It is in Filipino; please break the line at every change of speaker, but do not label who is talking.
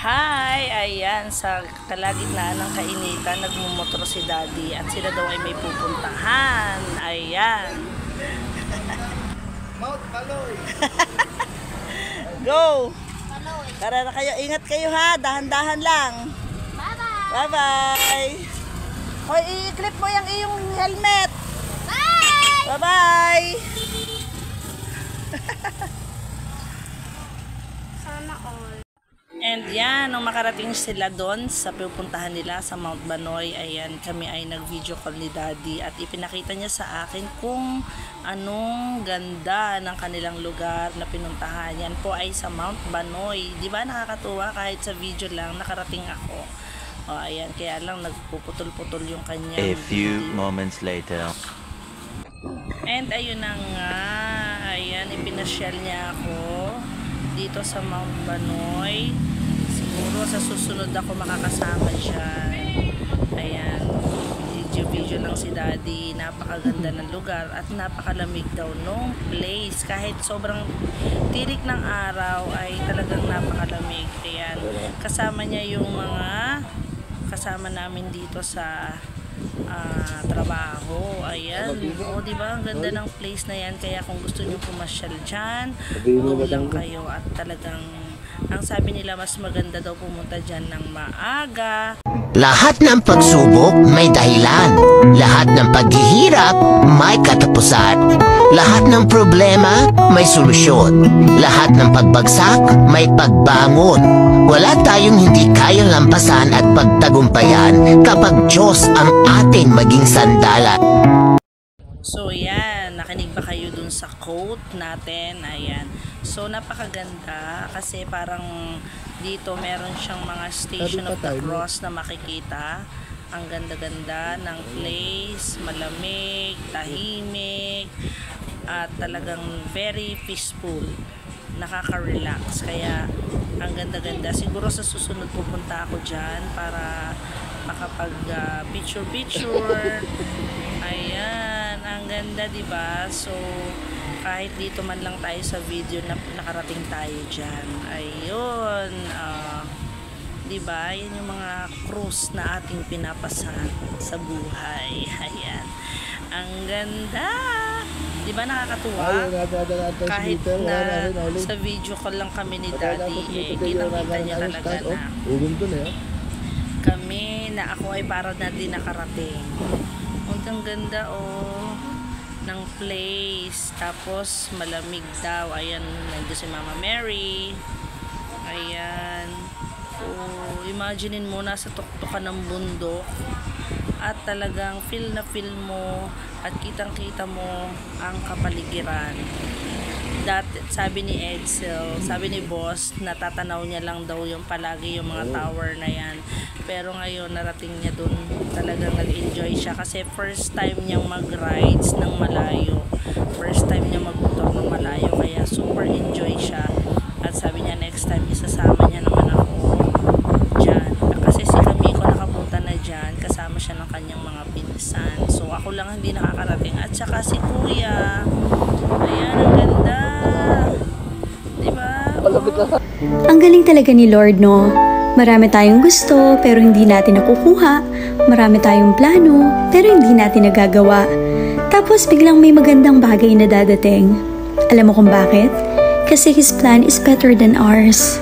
Hi! Ayan, sa kalagitnaan ng kainitan, nagmumotor si Daddy at sila daw ay may pupuntahan. Ayan.
Mount Baloy.
Go! Tara na kayo. Ingat kayo ha. Dahan-dahan lang.
Bye-bye!
Bye-bye! Hoy, i-clip mo yung iyong helmet.
Bye!
Bye-bye!
Sana all.
And yan, nung makarating sila doon sa pupuntahan nila sa Mount Banoy, ayan, kami ay nag-video call ni Daddy at ipinakita niya sa akin kung anong ganda ng kanilang lugar na pinuntahan. Yan po ay sa Mount Banoy. Di ba nakakatuwa kahit sa video lang nakarating ako. O, ayan, kaya lang nagpuputol-putol yung kanya.
A few moments later.
And ayun na nga, ayan, ipinasyal niya ako dito sa Mount Banoy. Siguro sa susunod ako makakasama dyan. Ayan, video lang si Daddy. Napakaganda ng lugar at napakalamig daw nung place. Kahit sobrang tirik ng araw ay talagang napakalamig. Ayan, kasama niya yung mga kasama namin dito sa trabaho. Ayan, o diba ang ganda ng place na yan, kaya kung gusto nyo pumasyal dyan, go lang kayo. At talagang ang sabi nila mas maganda daw pumunta dyan ng maaga.
Lahat ng pagsubok may dahilan. Lahat ng paghihirap may katapusan. Lahat ng problema may solusyon. Lahat ng pagbagsak may pagbangon. Wala tayong hindi kayang lampasan at pagtagumpayan kapag Diyos ang ating maging sandalan.
So yan, nakinig ba kayo dun sa quote natin? Ayan. So napakaganda kasi parang dito meron siyang mga Station of the Cross na makikita. Ang ganda-ganda ng place, malamig, tahimik, at talagang very peaceful. Nakaka-relax. Kaya ang ganda-ganda. Siguro sa susunod pupunta ako dyan para makapag picture-picture. Ayan, ang ganda, diba? So kahit dito man lang tayo sa video na nakarating tayo dyan. Ayun, diba? Yan yung mga cruise na ating pinapasan sa buhay. Ayan, ang ganda. Diba nakakatuwa? Kahit na sa video call lang kami ni Daddy, kitang-kita niya talaga na kami, na ako ay parang na din nakarating. Ang ganda ng place. Tapos malamig daw. Ayan, nandun si Mama Mary. Ayan. Imaginein mo nasa tuktukan ng bundok at talagang feel na feel mo at kitang-kita mo ang kapaligiran. Dati, sabi ni Edsel, sabi ni Boss, natatanaw niya lang daw yung palagi yung mga tower na yan. Pero ngayon narating niya dun, talagang nag-enjoy siya kasi first time niyang mag-rides ng malayo. First time niya mag-motor ng malayo, kaya super enjoy siya. At sabi niya next time isasama niya naman ako dyan. Kasi si Kamiko nakapunta na dyan, kasama siya ng kanyang mga pinsan. So ako lang hindi nakakarating. At saka si Kuya. Ayan, ang ganda. Diba?
Ang galing talaga ni Lord, no? Marami tayong gusto, pero hindi natin nakukuha. Marami tayong plano, pero hindi natin nagagawa. Tapos biglang may magandang bagay na dadating. Alam mo kung bakit? Kasi His plan is better than ours.